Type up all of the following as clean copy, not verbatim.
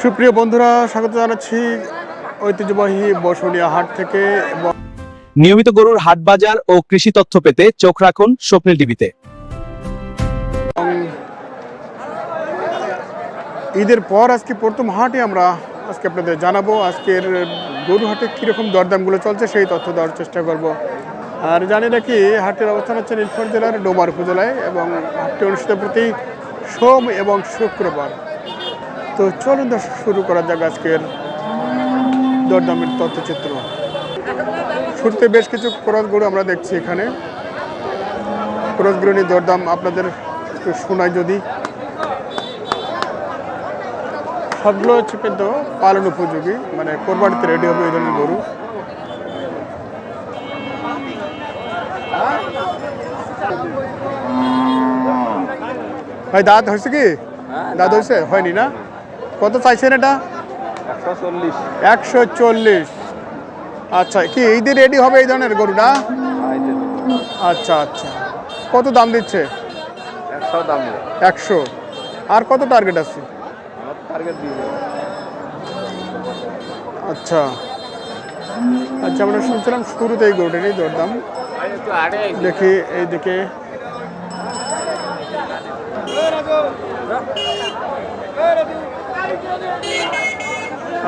সুপ্রিয় বন্ধুরা, স্বাগত জানাচ্ছি ঐতিহ্যবাহী বসুনিয়া হাট থেকে। নিয়মিত গরুর হাট বাজার ও কৃষি তথ্য পেতে চোখ রাখুন স্বপ্নিল টিভিতে। ঈদের পর আজকে প্রথম হাটে আমরা আজকে আপনাদের জানাবো আজকের গরু হাটে কীরকম দরদামগুলো চলছে সেই তথ্য দেওয়ার চেষ্টা করব। আর জানি নাকি হাটের অবস্থান হচ্ছে নীলফামারী জেলার ডোমার উপজেলায় এবং হাটটি অনুষ্ঠিত প্রতি সোম এবং শুক্রবার। তো চলুন শুরু করা যাক আজকের দরদামের তথ্যচিত্র। শুরুতে বেশ কিছু ক্রস গরু আমরা দেখছি এখানে। ক্রস গরু নিয়ে দরদাম আপনাদের একটু শোনাই যদি। সবগুলো হচ্ছে কিন্তু পালন উপযোগী, মানে কোরবানিতে রেডি হবে এই ধরনের গরু। ভাই দাঁত হয়েছে কি? দাঁত হয়েছে? হয়নি না? কত চাইছেন এটা? 140। আচ্ছা, কি ঈদে রেডি হবে এই ধরনের গরুটা? আচ্ছা আচ্ছা, কত দাম দিচ্ছে? 100। আর কত টার্গেট আছে? আচ্ছা আচ্ছা, আমরা শুনছিলাম শুরুতে এই গরুটারই দরদাম। দেখি এইদিকে।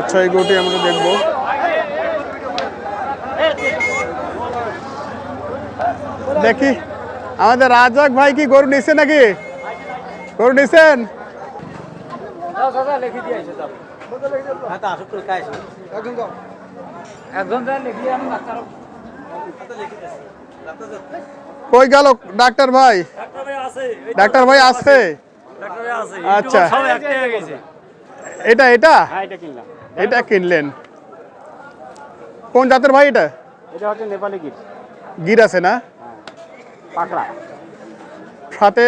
আচ্ছা, এই গরুটি আমরা দেখবো। দেখি আমাদের রাজাক ভাই কি গরু নিচ্ছে নাকি? গরু নিচ্ছেন? কই গেল ডাক্তার ভাই? ডাক্তার ভাই আছে? আচ্ছা, এটা এটা এটা কিনলেন কোন জাতের ভাই? এটা এটা হচ্ছে নেপালি গির। গির আছে না? পাকড়া। সাথে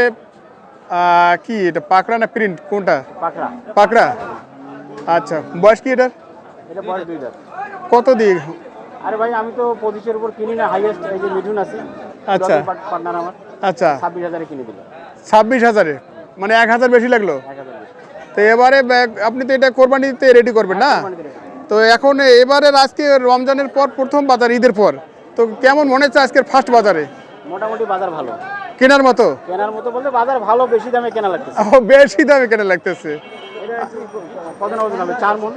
কি এটা পাকড়া না প্রিন্ট কোনটা? পাকড়া। পাকড়া। আচ্ছা, বয়স কি এটার? এটা বয়স 2 দাঁত। কত দিয়ে? আরে ভাই, আমি তো 25-এর উপর কিনি না, হাইয়েস্ট এই যে মিঠুন আছে। আচ্ছা পার্টনার আমার। আচ্ছা, 26,000-এ কিনে দিল। 26,000-এ, মানে 1,000 বেশি লাগলো। 1,000 বেশি। তো এবারে আপনি তো এটা কোরবানিতে রেডি করবেন না? তো এখন এবারে আজকে রমজানের পর প্রথম বাজার, ঈদের পর, তো কেমন মনে হচ্ছে আজকের ফার্স্ট বাজারে? মোটামুটি বাজার ভালো। কেনার মতো? কেনার মতো বলতে বাজার ভালো, বেশি দামে কেনা লাগতেছে। বেশি দামে কেনা লাগতেছে। এটা একটু কত না ওজন হবে? 4 মণ।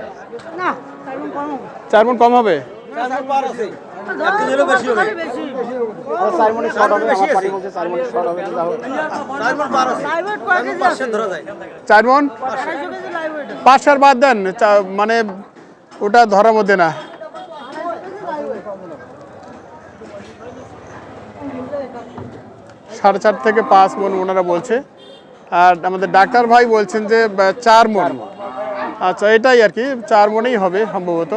না, 4 মণ কম হবে? 4 মণে শর্ট হবে। আমার পার্টি বলছে 4 মণে শর্ট হবে। 4 মণ 5-4 বাদ দেন, মানে ওটা ধরার মধ্যে না। সাড়ে 4 থেকে 5 মণ ওনারা বলছে। আর আমাদের ডাক্তার ভাই বলছেন যে 4 মণ। আচ্ছা, এটাই আর কি, 4 মণেই হবে সম্ভবত।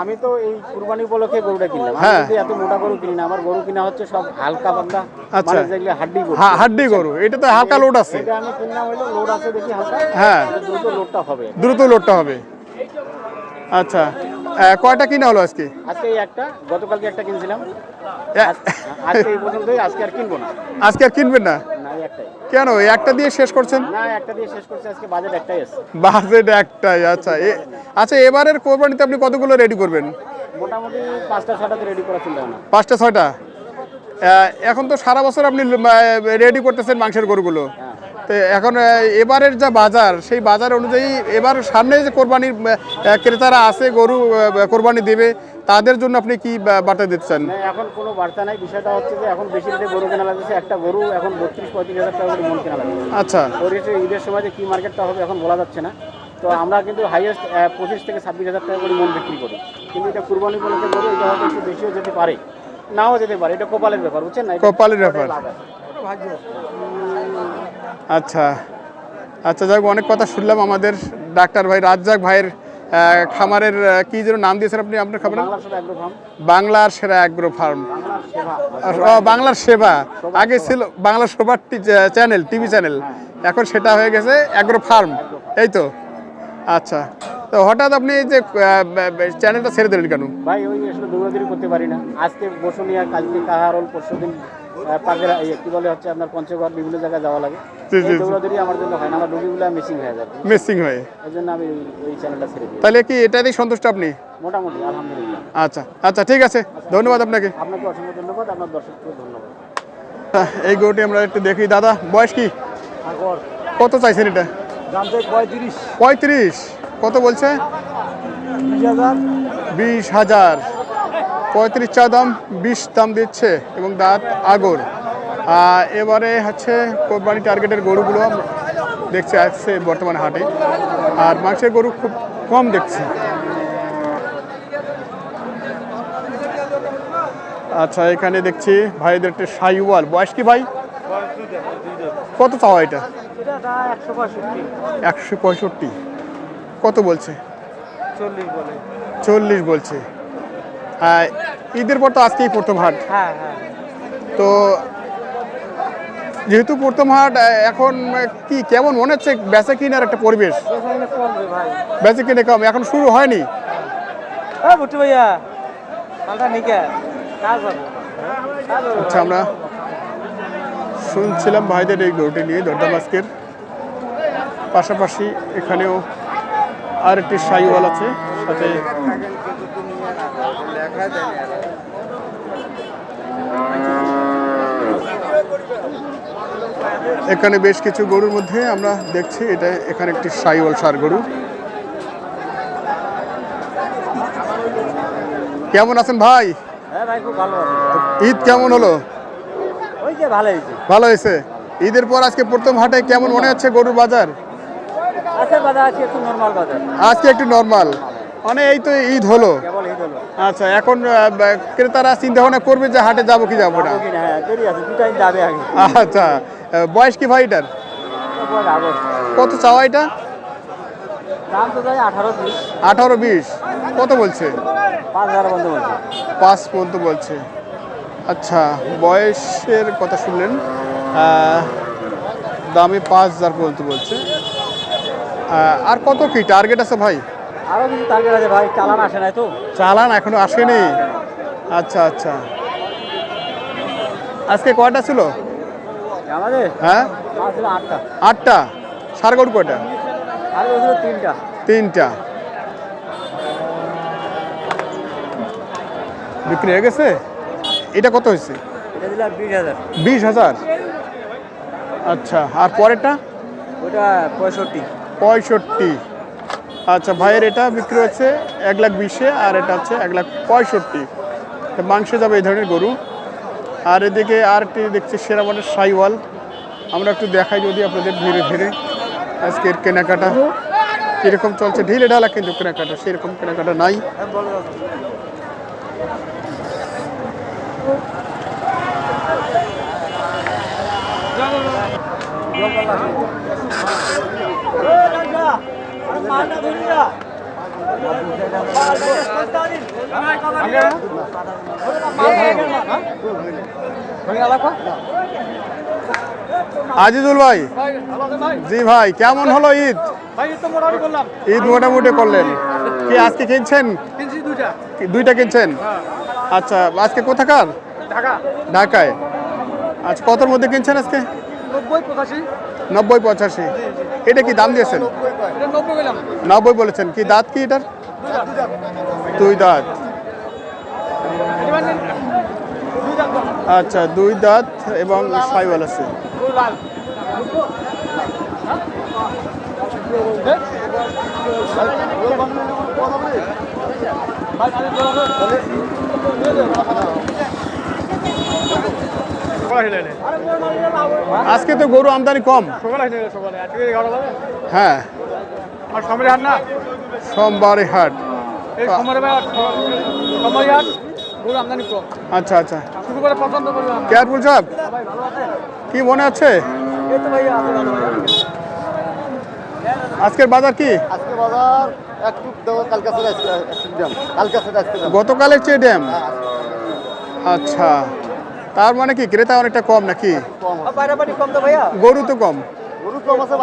আমি তো এই কুরবানি উপলক্ষে গরুটা কিনলাম। হ্যাঁ, আমি এত মোটা গরু কিনি না, আমার গরু কিনা হচ্ছে সব হালকা পাতলা। আচ্ছা, মানে যেগুলো হাড্ডি গরু। হ্যাঁ, হাড্ডি গরু। এটা তো হালকা লোড আছে। এটা আমি কিনলাম হলো লোড আছে দেখি হালকা। হ্যাঁ, দ্রুত লোডটা হবে। দ্রুত লোডটা হবে। আচ্ছা, কয়টা কিনা হলো আজকে? আজকে এই একটা, গতকালকে একটা কিনছিলাম। আজকে এই পর্যন্তই, আজকে আর কিনবো না। আজকে আর কিনবেন না? না, এই একটাই। কেন একটা দিয়ে শেষ করছেন? না, একটা দিয়ে শেষ করছি, আজকে বাজেট একটাই আছে। বাজেট একটাই? আচ্ছা আচ্ছা, এবারের কোরবানিতে আপনি কতগুলো রেডি করবেন? মোটামুটি 5টা-6টাতে রেডি করা চিন্তা ভাবনা। 5টা-6টা? এখন তো সারা বছর আপনি রেডি করতেছেন মাংসের গরুগুলো। তো এখন এবারের যা বাজার, সেই বাজার অনুযায়ী এবার সামনে যে কোরবানির ক্রেতারা আছে, গরু কোরবানি দেবে, তাদের জন্য আপনি কি বার্তা দিতে চান? এখন কোনো বার্তা নাই। বিষয়টা হচ্ছে যে এখন বেশি রেটে গরু কেনা লাগছে। একটা গরু এখন 32-35 হাজার টাকা করে মন কেনা লাগছে। আচ্ছা, ওই রেটে ঈদের সময় যে কী মার্কেটটা হবে এখন বলা যাচ্ছে না। তো আমরা কিন্তু হাইয়েস্ট 25 থেকে 26 হাজার টাকা করে মন বিক্রি করি। কিন্তু এটা কুরবানি উপলক্ষে গরু, এটা হয়তো একটু বেশিও যেতে পারে, নাও যেতে পারে। এটা কপালের ব্যাপার, বুঝছেন না? কপালের ব্যাপার। আচ্ছা আচ্ছা, যাই হোক, অনেক কথা শুনলাম আমাদের ডাক্তার ভাই রাজ্জাক ভাইয়ের খামারের। কি যেন নাম দিয়েছেন আপনি আপনার খামারের? বাংলার সেরা অ্যাগ্রো ফার্ম। বাংলার সেবা আগে ছিল বাংলার সেবার চ্যানেল, টিভি চ্যানেল, এখন সেটা হয়ে গেছে অ্যাগ্রো ফার্ম, এই তো? আচ্ছা, তো হঠাৎ আপনি এই যে চ্যানেলটা ছেড়ে দিলেন কেন? ভাই ওই আসলে দৌড়াদৌড়ি করতে পারি না। আজকে বসুনিয়া, কালকে কাহারোল, পরশুদিন পাকের কি বলে হচ্ছে আপনার পঞ্চগড় বিভিন্ন জায়গায় যাওয়া লাগে। জি, জি, জি। দৌড়াদৌড়ি আমার জন্য হয় না, আমার রুগীগুলো মিসিং হয়ে যায়। মিসিং হয়ে, এই জন্য আমি ওই চ্যানেলটা ছেড়ে দিই। তাহলে কি এটাতেই সন্তুষ্ট আপনি? মোটামুটি আলহামদুলিল্লাহ। আচ্ছা আচ্ছা, ঠিক আছে, ধন্যবাদ আপনাকে। আপনাকে অসংখ্য ধন্যবাদ, আপনার দর্শককে ধন্যবাদ। এই গরুটি আমরা একটু দেখি। দাদা, বয়স কি? আগর কত চাইছেন এটা? জানতে 35 35। কত বলছে? 20,000। 20,000। 35 চা দাম, 20 দাম দিচ্ছে এবং দাঁত আগর। এবারে হচ্ছে কোরবানি টার্গেটের গরুগুলো দেখছে আসছে বর্তমানে হাটে, আর মাংসের গরু খুব কম দেখছে। আচ্ছা, এখানে দেখছি ভাইদের একটা সাইওয়াল। বয়স কি ভাই? কত চাওয়া এটা? 165। কত বলছে? 40 বলছে। ঈদের পর তো আজকেই প্রথম হাট। হ্যাঁ হ্যাঁ। তো যেহেতু প্রথম হাট, এখন কি কেমন মনে হচ্ছে বেচা কিনার একটা পরিবেশ? বেচা কিনে কম, এখন শুরু হয়নি। বুট্টু ভাইয়া মালটা নিকে আচ্ছা, আমরা শুনছিলাম ভাইদের এই গরুটি নিয়ে দরদাম আজকের। পাশাপাশি এখানেও আর একটি সাইওয়াল আছে সাথে। এখানে বেশ কিছু গরুর মধ্যে আমরা দেখছি এটা এখানে একটি সাইওয়াল ষাঁড় গরু। কেমন আছেন ভাই? হ্যাঁ ভাই, খুব ভালো আছে। ঈদ কেমন হলো? ওই যে ভালো হয়েছে। ভালো হয়েছে। ঈদের পর আজকে প্রথম হাটে কেমন মনে হচ্ছে গরুর বাজার? আচ্ছা, বাজার আছে একটু নরমাল বাজার। আজকে একটু নর্মাল, মানে এই তো ঈদ হলো। কেবল ঈদ হলো। আচ্ছা, এখন ক্রেতারা চিন্তা ভাবনা করবে যে হাটে যাবো কি যাবো না। হ্যাঁ, দেরি আছে, 2 টাইম যাবে আগে। আচ্ছা, বয়স কি ভাই এটার? আগর কত চাওয়া এটা? দাম তো যায় 18-20। 18-20। কত বলছে? 5,000 বন্ধ বলছে। 5 পর্যন্ত বলছে। আচ্ছা, বয়সের কথা শুনলেন, দামে 5,000 পর্যন্ত বলছে। আর কত কি টার্গেট আছে ভাই? আরো কিছু টার্গেট আছে ভাই, চালান আসে নাই তো। চালান এখনো আসেনি? আচ্ছা আচ্ছা। আজকে কয়টা ছিল আমাদের? হ্যাঁ, ছিল 8টা। 8টা। ষাঁড় গরু কয়টা? আর ছিল 3টা। 3টা বিক্রি হয়ে গেছে। এটা কত হয়েছে? এটা দিলাম 20,000। 20,000। আচ্ছা, আর পরেরটা? ওটা 65। 65। আচ্ছা, ভাইয়ের এটা বিক্রি হচ্ছে 1,20,000, আর এটা হচ্ছে 1,65,000। মাংসে যাবে এই ধরনের গরু। আর এদিকে আরটি দেখছি সেরামানের সাইওয়াল। আমরা একটু দেখাই যদি আপনাদের ধীরে ধীরে আজকের কেনাকাটা কীরকম চলছে। ঢিলে ঢালা কিন্তু কেনাকাটা, সেরকম কেনাকাটা নাই। আজিজুল ভাই, জি ভাই, কেমন হলো ঈদ? ঈদ মোটামুটি করলেন। কি আজকে কিনছেন? দুইটা কিনছেন? আচ্ছা, আজকে কোথাকার? ঢাকায়। আচ্ছা, কতর মধ্যে কিনছেন আজকে? 90-85। এটা কি দাম দিয়েছেন? 90 বলেছেন। কি দাঁত কি এটার? 2 দাঁত। আচ্ছা, 2 দাঁত এবং সাইওয়াল আছে। আজকে তো গরু আমদানি কম। হ্যাঁ, সোমবারে হাট। আচ্ছা আচ্ছা, কেয়ারফুল সাহেব, কি মনে আছে আজকের বাজার কি? আজকে বাজার একটু কালকে গতকালের চেয়ে ড্যাম। আচ্ছা, তার মানে কি ক্রেতা অনেকটা কম নাকি? গরু তো কম। গরু কম আছে,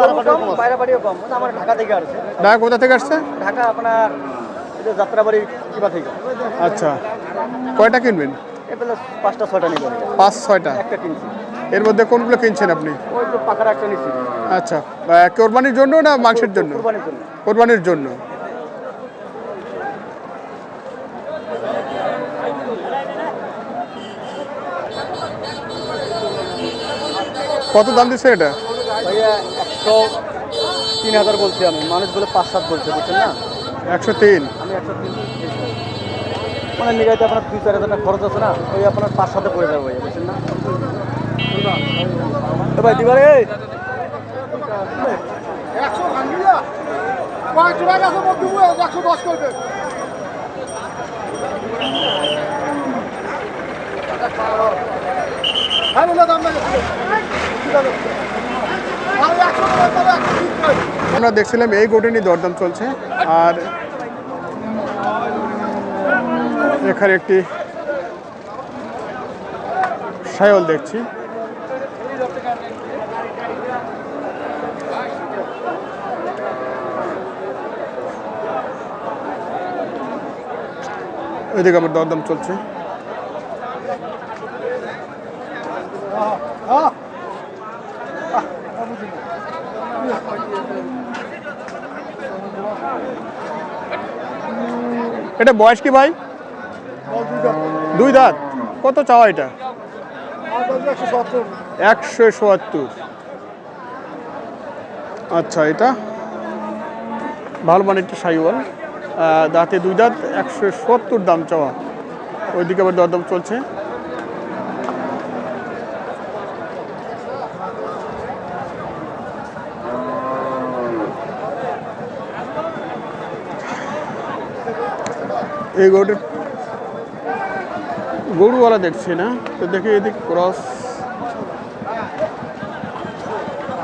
বাইরাবাড়িও কম। আমার ঢাকা থেকে আসছে। ঢাকা কোথা থেকে আসছে? ঢাকা আপনার যাত্রাবাড়ির কিবা থেকে। আচ্ছা, কয়টা কিনবেন? এগুলো 5টা 6টা নিবেন 5-6টা। একটা কিনছি এর মধ্যে কোনগুলো কিনছেন আপনি? ওই তো পাকার একটা নিছি আচ্ছা, কোরবানির জন্য না মাংসের জন্য? কুরবানির জন্য কোরবানির জন্য। কত দাম দিচ্ছে এটা? ভাইয়া 103,000 বলছি আমি, মানুষগুলো 5-7 বলছে, বুঝছেন না? 103। আমি 103 মানে নিগাইতে আপনার 2-4 হাজার টাকা খরচ আছে না, ওই আপনার 5-7 পড়ে যাবে ভাইয়া, বুঝছেন না? তো ভাই দিবারে 100 ভাঙিয়া কয় টাকা আছে মত দিব 110 করবে হ্যাঁ বলে দাম লাগে আমরা দেখছিলাম এই গোটে নিয়ে দরদাম চলছে, আর এখানে একটি শায়ল দেখছি। ওইদিকে আমার দরদাম চলছে। এটা বয়স কি ভাই? 2 দাঁত। কত চাওয়া এটা? 170। আচ্ছা, এটা ভালো মানে একটু সাইওয়াল, দাঁতে 2 দাঁত, 170 দাম চাওয়া। ওইদিকে আবার দরদাম চলছে। এই গরুটা গরুওয়ালা দেখছি না, তো দেখি এদিক ক্রস।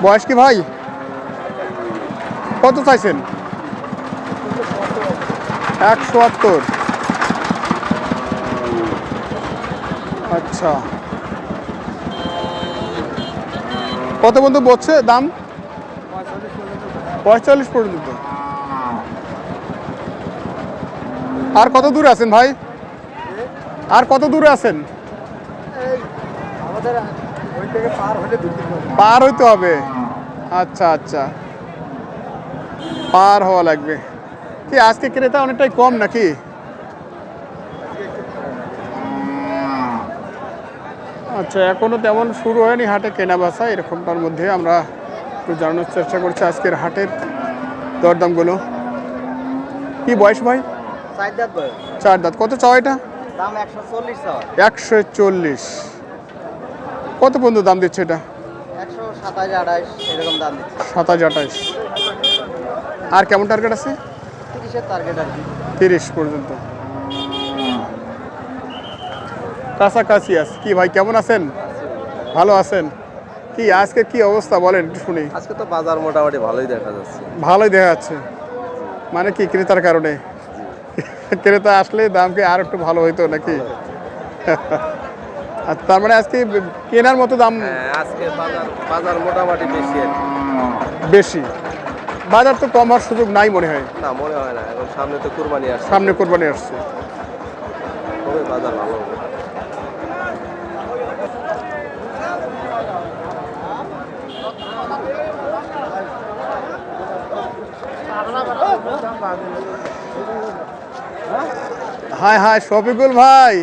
বয়স কি ভাই? কত চাইছেন? 170। আচ্ছা, কত বন্ধু বলছে দাম? 45 পর্যন্ত। আর কত দূরে আছেন ভাই? আর কত দূরে আছেন? আমাদের ওই থেকে পার হইতে হবে। আচ্ছা আচ্ছা, পার হওয়া লাগবে। কি আজকে ক্রেতা অনেকটাই কম নাকি? আচ্ছা, এখনো তেমন শুরু হয়নি হাটে কেনা বেচা, এরকমটার মধ্যে আমরা একটু জানানোর চেষ্টা করছি আজকের হাটের দরদামগুলো। কি বয়স ভাই? 4 দাঁত বয়স, 4 দাঁত। কত চাও এটা? দাম 140 চাওয়া। 140। কত বন্ধু দাম দিচ্ছে এটা? 127-28 এরকম দাম দিচ্ছে। 27-28। আর কেমন টার্গেট আছে? 30-এর টার্গেট আর কি। 30 পর্যন্ত কাছাকাছি আছে। কি ভাই কেমন আছেন? ভালো আছেন? কি আজকে কি অবস্থা বলেন একটু শুনি। আজকে তো বাজার মোটামুটি ভালোই দেখা যাচ্ছে। ভালোই দেখা যাচ্ছে, মানে কি ক্রেতার কারণে? ক্রেতা আসলে দাম কি আর একটু ভালো হইতো নাকি? আর তার মানে আজকে কেনার মতো দাম হ্যাঁ, আজকে বাজার মোটামুটি বেশি আর কি। বেশি। বাজার তো কম হওয়ার সুযোগ নাই মনে হয়। না, মনে হয় না, এখন সামনে তো কুরবানি আসছে, সামনে কোরবানি আসছে। তবে বাজার ভালো হবে। হাই হাই শফিকুল ভাই।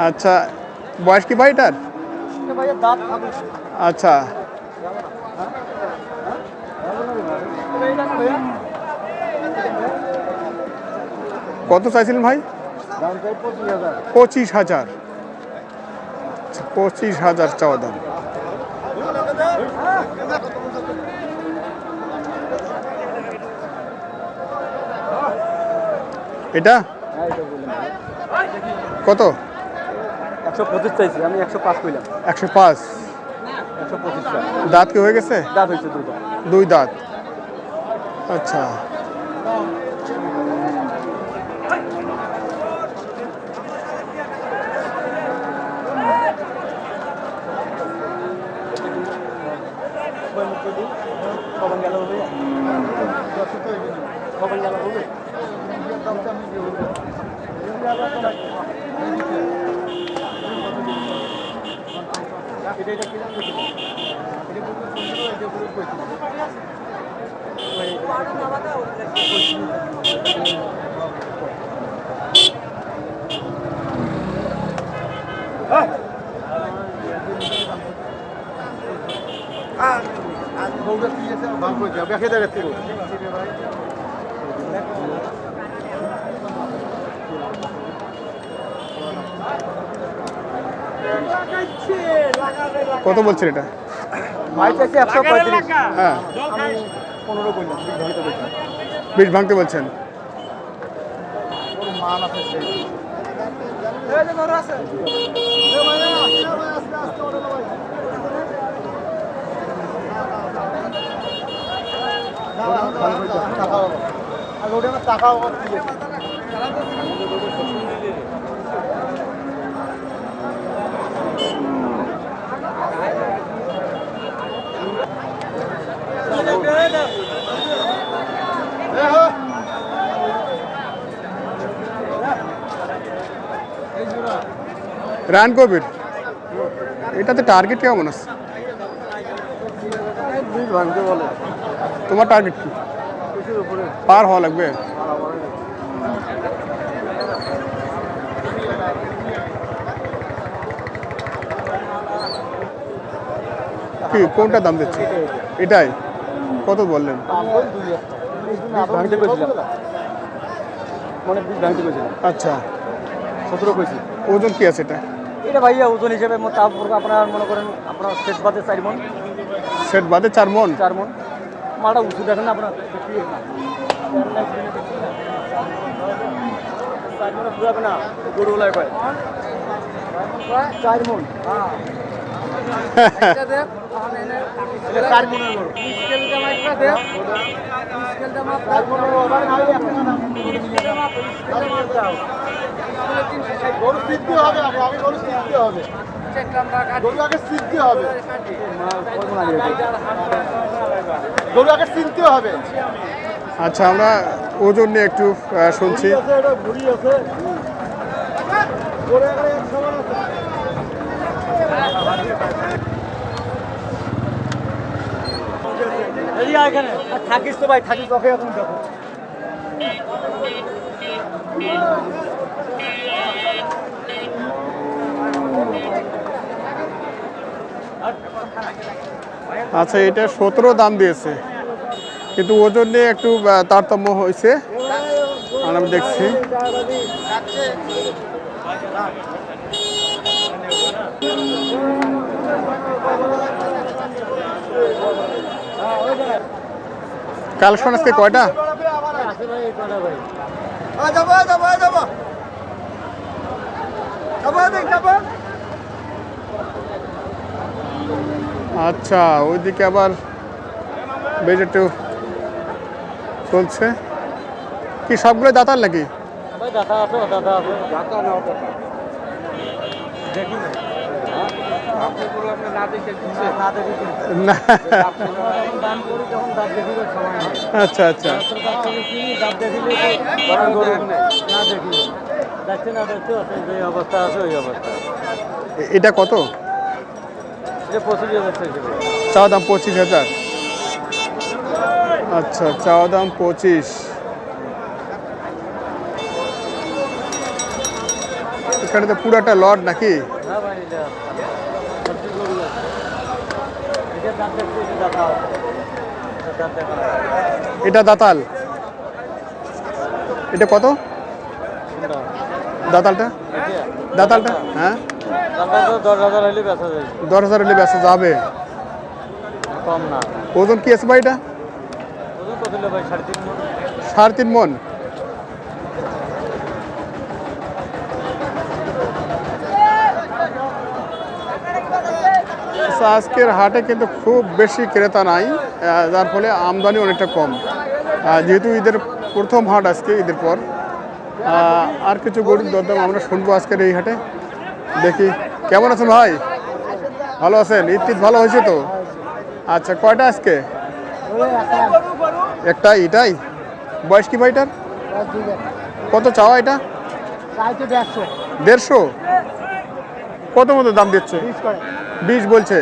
আচ্ছা, বয়স কি ভাই এটার? ভাইয়া দাঁত আচ্ছা, কত চাইছিলেন ভাই? দাম চাই 25,000। 25,000। 25,000 চাওয়া দাম। এটা হ্যাঁ, এটা বলুন। কত? 125 চাইছি, আমি 105 কইলাম। 105। 125 টাকা দাঁত কি হয়ে গেছে? দাঁত হয়েছে দুটো। 2 দাঁত। আচ্ছা, কখন গেল হবে? কখন গেল হবে? কত বলছেন এটা? ভাই চাইছে 135। হ্যাঁ, আমি 15 বললাম, 20 ভাঙতে বলছি। 20 ভাঙতে বলছেন। ওর মান আছে সেই। রান কবির, এটাতে টার্গেট কেমন আছে? 20 ভাঙতে বলে। তোমার টার্গেট কি? কিছুর উপরে পার হওয়া লাগবে। কি কোনটা দাম দিচ্ছে? এটাই কত বললেন? ভাঙতে কইছিলাম, মানে 20 ভাঙতে কইছিলাম। আচ্ছা, 17 কইছি। ওজন কি আছে এটা? এটা ভাইয়া ওজন হিসেবে তারপর আপনার মনে করেন আপনার সেট বাদে 4 মণ। সেট বাদে 4 মণ। 4 মণ। মালটা উঁচু দেখেন না আপনার। 4 মণ পুরাবে না, গরুলাই পায়। 4 মণ। হ্যাঁ। এটা দেখ, তাহলে এনে 4 মণের গরু। স্কেলটা মাইকটা দেখ। স্কেলটা মাপ 4 মণের ওভার নাই একটা না। স্কেলটা মাপ, স্কেলটা মাপ দাও। গরু সিদ্ধি হবে, আমি গরু সিদ্ধি হবে। গরু আগে সিদ্ধি হবে। গরু আগে চিনতে হবে। আচ্ছা, আমরা ওজন নিয়ে একটু শুনছি। থাকিস তো ভাই, থাকিস তোকে এখন দেখো। আচ্ছা, এটা 17 দাম দিয়েছে, কিন্তু ওজন নিয়ে একটু তারতম্য হয়েছে আর আমি দেখছি। কালেকশন আজকে কয়টা? আচ্ছা, ওইদিকে আবার বেশ একটু চলছে। কি সবগুলো দাতার নাকি? দাদা আছে, দাদা আছে। দাদা না, দেখি না। না দেখে না। দাম করি যখন দাঁত দেখিলে সময় হয়। আচ্ছা আচ্ছা, দাঁত দেখিলে না দেখি দেখছে না দেখছে, যে অবস্থা আছে ওই অবস্থা। এটা কত? এটা 25,000 চাইছে। চাওয়া দাম 25,000। আচ্ছা, চাওয়া দাম 25। এখানে তো পুরাটা লট নাকি? হ্যাঁ ভাই, এটা সবজি গরু আছে। এটা দাঁত দেখছে, এটা দাঁতা আছে। দাঁত দেখা না। এটা দাতাল। এটা কত দাতালটা? দাতালটা হ্যাঁ, দাঁতা তো 10,000 হলে বেচা যায়। 10,000 হলে বেচা যাবে। কম না। ওজন কি আছে ভাই এটা? ওজন কত হলো ভাই? 3.5 মণ। 3.5 মণ। আচ্ছা, আজকের হাটে কিন্তু খুব বেশি ক্রেতা নাই, যার ফলে আমদানি অনেকটা কম। যেহেতু ঈদের প্রথম হাট আজকে, ঈদের পর আর কিছু গরুর দরদাম আমরা শুনবো আজকের এই হাটে। দেখি কেমন আছেন ভাই? ভালো আছেন? ঈদ ভালো হয়েছে তো? আচ্ছা, কয়টা আজকে? একটা। এটাই বয়স কি ভাইটার? কত চাওয়া এটা? চাইতে 150 150? কত মতো দাম দিচ্ছে? 20 করে 20 বলছে।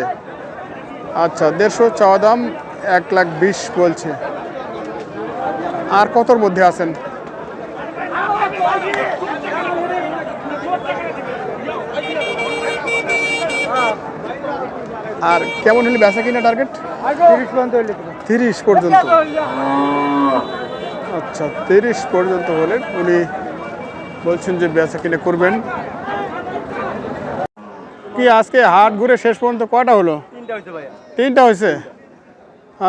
আচ্ছা 150 চাওয়া দাম, 1,20,000 বলছে। আর কতর মধ্যে আছেন? আর কেমন হলে বেচা কিনা টার্গেট? 30 পর্যন্ত হইলে দেবো। 30 পর্যন্ত। আচ্ছা 30 পর্যন্ত হলে উনি বলছেন যে বেচা কিনে করবেন। কি আজকে হাট ঘুরে শেষ পর্যন্ত কয়টা হলো? 3টা হইছে ভাইয়া। 3টা হয়েছে।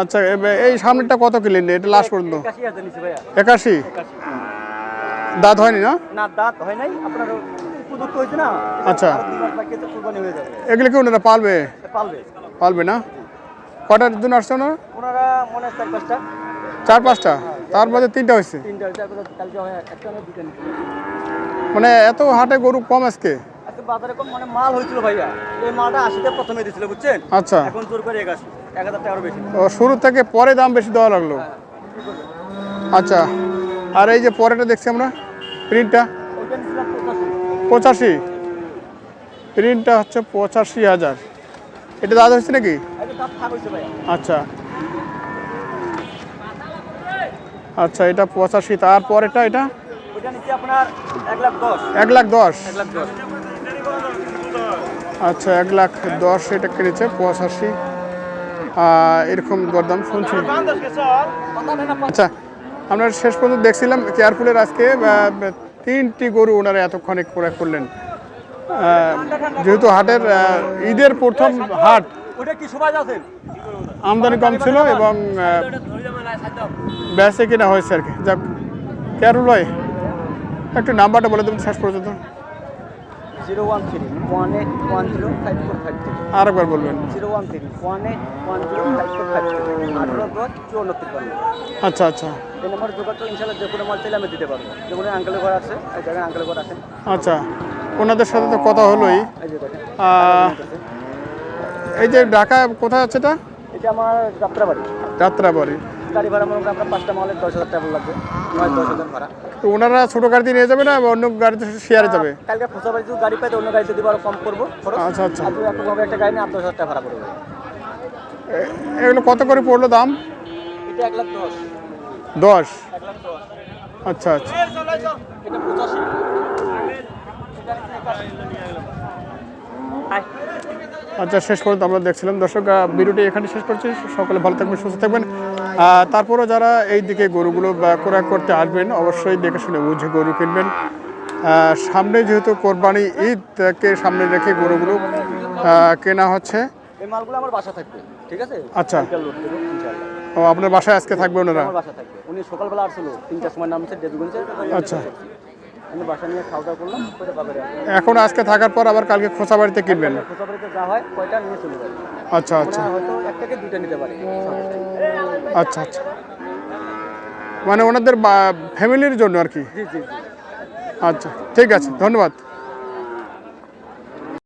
আচ্ছা এই সামনেটা কত কিনলেন? এটা লাস্ট পর্যন্ত 81,000 নিছে ভাইয়া। 81? দাঁত হয়নি না? না দাঁত হয় নাই, আপনার উপযুক্ত হইছে না। আচ্ছা। আর 2 মাস বাকি আছে, কুরবানি হয়ে যাবে। এগুলো কি ওনারা পালবে? পালবে। পালবে না? কটার জন্য আসছে ওনারা? ওনারা মনে হয় 4-5টা। 4-5টা? তার মধ্যে 3টা হয়েছে। 3টা হইছে, কালকে হয় একটা না 2টা নিছে। মানে এত হাটে গরু কম আজকে? আজকে বাজারে কম মানে মাল হয়েছিল ভাইয়া, এই মালটা 80তে প্রথমে দিছিল বুঝছেন। আচ্ছা। এখন জোর করে 81, 1000 টাকা আরো বেশি। ও শুরু থেকে পরে দাম বেশি দেওয়া লাগলো। আচ্ছা আর এই যে পরেটা দেখছি আমরা প্রিন্টটা ওইটা নিছিলাম 85। 85? প্রিন্টটা হচ্ছে 85,000। এটা দাদা হচ্ছে নাকি? এটা দাঁত থাক হইছে ভাইয়া। আচ্ছা আচ্ছা এটা 85। তারপরেটা এটা ওইটা নিচ্ছে আপনার 1,10,000। 1,10,000? 1,10,000। আচ্ছা 1,10,000 এটা কিনেছে 85। এরকম দরদাম শুনছি। আচ্ছা আমরা শেষ পর্যন্ত দেখছিলাম কেয়ারফুলের আজকে 3টি গরু ওনারা এতক্ষণে ক্রয় করলেন। যেহেতু হাটের ঈদের প্রথম হাট, ওটা কি সবাই আছেন? আমদানি কম ছিল এবং বেচে কিনা হয়েছে আর কি। যাক কেয়ারফুল ভাই একটু নাম্বারটা বলে দেবেন শেষ পর্যন্ত। 013-1810-5453। আরেকবার বলবেন। 013-1810-5453। 18-10-5453। আচ্ছা আচ্ছা এই নম্বরে যোগাযোগ, ইনশাআল্লাহ যে কোনো মাল চাইলে আমি দিতে পারবো। যেমন আঙ্কেলের ঘর আছে, এই জায়গায় আঙ্কেলের ঘর আছেন। আচ্ছা ওনাদের সাথে তো কথা হলোই। এই যে দেখেন, এই যে ঢাকা কোথায় আছে এটা? এটা আমার যাত্রাবাড়ি। যাত্রাবাড়ি। গাড়ি ভাড়া মনে করেন আপনার 5টা মালের 10,000 টাকা লাগবে, 9-10,000 ভাড়া। তো ওনারা ছোটো গাড়িতে নিয়ে যাবে না অন্য গাড়িতে শেয়ারে যাবে? কালকে খোঁজাবাড়ি যদি গাড়ি পাই তো অন্য গাড়িতে দিব, আরো কম করবো খরচ। আচ্ছা আচ্ছা আর যদি একভাবে একটা গাড়ি নিয়ে 8-10,000 টাকা ভাড়া পড়বে। এগুলো কত করে পড়লো দাম? এটা 1,10,000। 10? 1,10,000। আচ্ছা আচ্ছা এটা 85। আচ্ছা শেষ পর্যন্ত আমরা দেখছিলাম। দর্শক ভিডিওটি এখানে শেষ করছি। সকলে ভালো থাকবেন, সুস্থ থাকবেন। তারপরও যারা এই দিকে গরুগুলো ক্রয় করতে আসবেন অবশ্যই দেখে শুনে বুঝে গরু কিনবেন। সামনে যেহেতু কোরবানি ঈদকে সামনে রেখে গরুগুলো কেনা হচ্ছে। এই মালগুলো আমার বাসা থাকবে, ঠিক আছে? আচ্ছা। কালকে লোড দেবো ইনশাআল্লাহ। ও আপনার বাসায় আজকে থাকবে ওনারা? আমার বাসা থাকবে। উনি সকালবেলা আসছিল, 3টার সময় নামছে দেবগঞ্জে। আচ্ছা আমি বাসা নিয়ে খাওয়া দাওয়া করলাম, করে বাজারে আসলাম। এখন আজকে থাকার পর আবার কালকে খোঁচা বাড়িতে কিনবেন? খোঁজাবাড়িতে যা হয় কয়টা নিয়ে চলে যাবে। আচ্ছা আচ্ছা ওরা হয়তো 1 থেকে 2টা নিতে পারে। আচ্ছা আচ্ছা মানে ওনাদের ফ্যামিলির জন্য আর কি? জি জি জি। আচ্ছা ঠিক আছে ধন্যবাদ।